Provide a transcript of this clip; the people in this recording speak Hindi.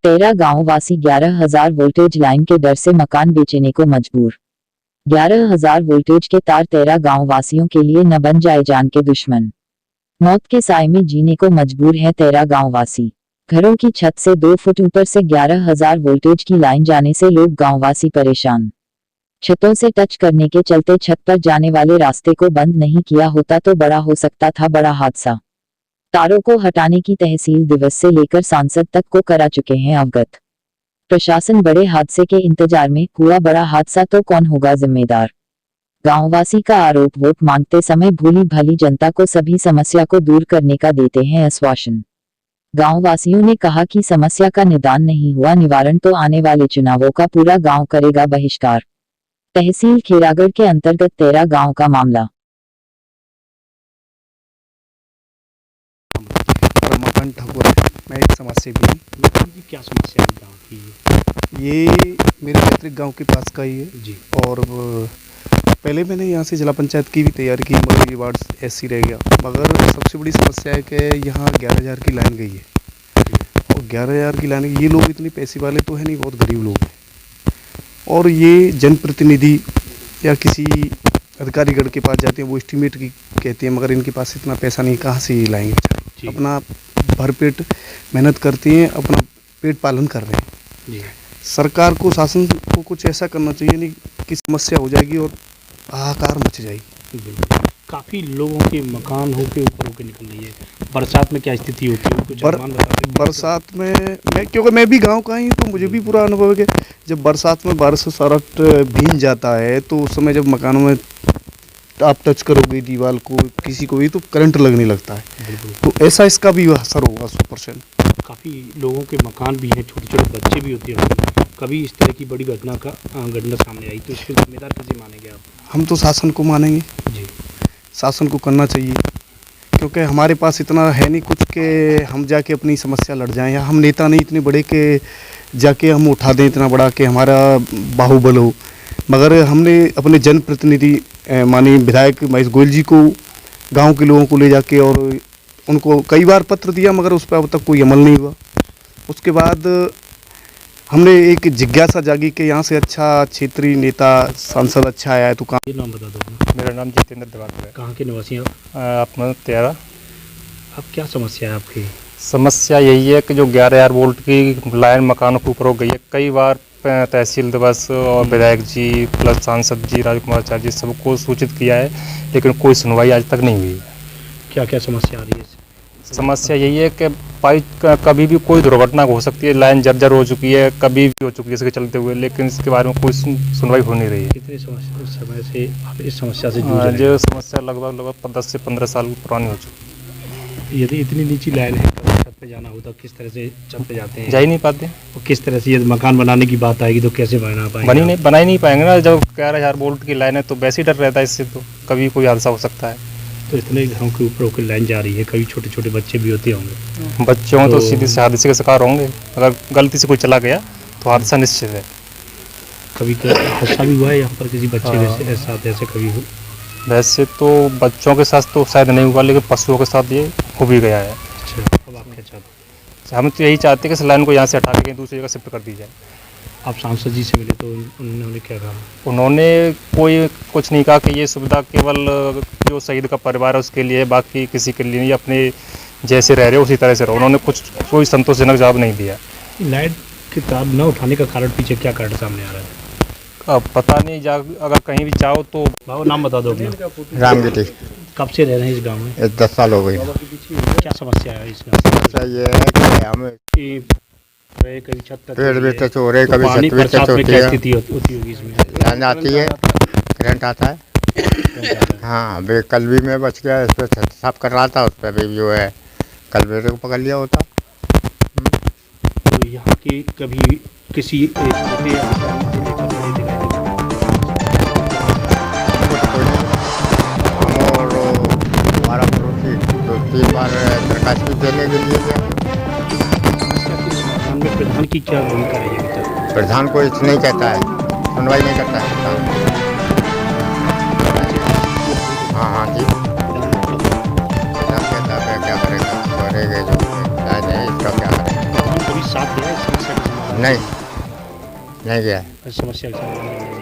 तेरा गांव वासी 11,000 वोल्टेज लाइन के डर से मकान बेचने को मजबूर। 11,000 वोल्टेज के तार तेरा गांव वासियों के लिए न बन जाए जान के दुश्मन। मौत के साए में जीने को मजबूर है तेरा गांव वासी। घरों की छत से 2 फुट ऊपर से 11,000 वोल्टेज की लाइन जाने से लोग गांववासी परेशान। छतों से टच करने के चलते छत पर जाने वाले रास्ते को बंद नहीं किया होता तो बड़ा हो सकता था बड़ा हादसा। तारों को हटाने की तहसील दिवस से लेकर सांसद तक को करा चुके हैं अवगत। प्रशासन बड़े हादसे के इंतजार में, हुआ बड़ा हादसा तो कौन होगा जिम्मेदार। गांववासी का आरोप, वोट मांगते समय भोली भाली जनता को सभी समस्या को दूर करने का देते हैं आश्वासन। गांववासियों ने कहा कि समस्या का निदान नहीं हुआ निवारण तो आने वाले चुनावों का पूरा गांव करेगा बहिष्कार। तहसील खेरागढ़ के अंतर्गत तेरा गांव का मामला। रमाकांत ठाकुर है, मैं एक समाज सेवी हूँ। क्या समस्या है गाँव की? ये मेरे पैतृक गांव के पास का ही है जी। और पहले मैंने यहाँ से जिला पंचायत की भी तैयारी की मगर ये वार्ड ऐसी रह गया। मगर सबसे बड़ी समस्या है कि यहाँ 11,000 की लाइन गई है और 11,000 की लाइन, ये लोग इतने पैसे वाले तो है नहीं, बहुत गरीब लोग हैं। और ये जनप्रतिनिधि या किसी अधिकारीगढ़ के पास जाते हैं, वो एस्टीमेट की कहते हैं, मगर इनके पास इतना पैसा नहीं, कहाँ से ये लाएंगे। अपना भरपेट मेहनत करते हैं, अपना पेट पालन कर रहे हैं। जी। सरकार को, शासन को कुछ ऐसा करना चाहिए नहीं कि समस्या हो जाएगी और हाहाकार मच जाएगी। काफ़ी लोगों के मकान होके ऊपर होके निकल रही है। बरसात में क्या स्थिति होती है कुछ अनुमान बता सकते हैं? बरसात में क्योंकि मैं भी गांव का ही तो मुझे भी पूरा अनुभव है कि जब बरसात में बारिश से सारा भीग जाता है तो उस समय जब मकानों में आप टच करोगे दीवार को, किसी को भी, तो करंट लगने लगता है। तो ऐसा इसका भी असर होगा 100%। काफ़ी लोगों के मकान भी हैं, छोटे छोटे बच्चे भी होते हैं। कभी इस तरह की बड़ी घटना सामने आई तो इसके जिम्मेदार कैसे मानेंगे आप? हम तो शासन को मानेंगे जी। शासन को करना चाहिए क्योंकि हमारे पास इतना है नहीं कुछ कि हम जाके अपनी समस्या लड़ जाएं, या हम नेता नहीं इतने बड़े के जाके हम उठा दें इतना बड़ा कि हमारा बाहुबल हो। मगर हमने अपने जनप्रतिनिधि माननीय विधायक महेश गोयल जी को, गांव के लोगों को ले जाके और उनको कई बार पत्र दिया मगर उस पर अब तक कोई अमल नहीं हुआ। उसके बाद हमने एक जिज्ञासा जागी कि यहाँ से अच्छा क्षेत्रीय नेता सांसद अच्छा आया है तो ये नाम बता दो अपना। मेरा नाम जितेंद्र दिवाकर है। कहाँ के निवासी हैं अपना तेरा। अब क्या समस्या है आपकी? समस्या यही है कि जो 11,000 वोल्ट की लाइन मकानों के ऊपर हो गई है। कई बार तहसील दिवस और विधायक जी प्लस सांसद जी राजकुमार आचार्य जी सबको सूचित किया है लेकिन कोई सुनवाई आज तक नहीं हुई। क्या क्या समस्या आ रही है? समस्या यही है कि पाइप कभी भी कोई दुर्घटना हो सकती है, लाइन जर्जर हो चुकी है, कभी भी हो चुकी है इसके चलते हुए, लेकिन इसके बारे में कोई सुनवाई हो नहीं रही है। कितने समय से आप इस समस्या से जूझ रहे हैं? जो समस्या लगभग 10 से 15 साल पुरानी हो चुकी है। यदि इतनी नीची लाइन है तो छत पे जाना हो तो किस तरह से छत पे जाते हैं? जा ही नहीं पाते। और किस तरह से यदि मकान बनाने की बात आएगी तो कैसे बना पाएंगे? बना ही नहीं पाएंगे ना। जब 11,000 वोल्ट की लाइन है तो वैसे ही डर रहता है इससे, तो कभी कोई हादसा हो सकता है। तो इतने घरों के ऊपर होकर लाइन जा रही है, कभी छोटे छोटे बच्चे भी होते होंगे। बच्चों तो सीधे से हादसे का शिकार होंगे, अगर गलती से कोई चला गया तो हादसा निश्चित है। कभी हादसा भी हुआ है यहाँ पर किसी बच्चे के साथ ऐसे कभी हो? वैसे तो बच्चों के साथ तो शायद नहीं हुआ लेकिन पशुओं के साथ ये हो भी गया है। अच्छा, अब आप क्या चाहते हैं? हम तो यही चाहते हैं कि इस लाइन को यहाँ से हटा के कहीं दूसरी जगह शिफ्ट कर दी जाए। आप सांसद जी से मिले तो उन्होंने क्या कहा? उन्होंने कोई कुछ नहीं कहा कि ये सुविधा केवल जो शहीद का परिवार है उसके लिए, बाकी किसी के लिए नहीं, अपने जैसे रह रहे हो उसी तरह से रहो। उन्होंने कोई संतोषजनक जवाब नहीं दिया। लाइट की तार न उठाने का कारण पीछे क्या कारण सामने आ रहा है? अब पता नहीं, अगर कहीं भी जाओ तो। बाबू नाम बता दो अपना। रामगिरी। कब से रह रहे हैं इस गाँव में? 10 साल हो गई। क्या समस्या है इस गाँव में? समस्या ये है कि हमें कभी छत तक पेड़ भी टच हो रहे, तो कभी पानी छत भी बरसात टच में होती क्या है, स्थिति होती होगी इसमें? लाइन आती है, करंट आता है। हाँ, अभी कल भी मैं बच गया, इस पर छत साफ कर रहा था, उस पर भी जो है कल मेरे को पकड़ लिया होता। तो यहाँ की कभी किसी और हमारा पड़ोसी तो 3 बार प्रकाश भी देने के लिए गया। में प्रधान की क्या भूमिका रही है? प्रधान को कुछ नहीं कहता है, सुनवाई नहीं करता है प्रधान। हाँ जी, प्रधान कहता है क्या करेगा, करेगा जो है इसका क्या करेगा। कभी साथ किया है इस समस्या का समाधान? नहीं नहीं गया है। समस्या का समाधान नहीं है।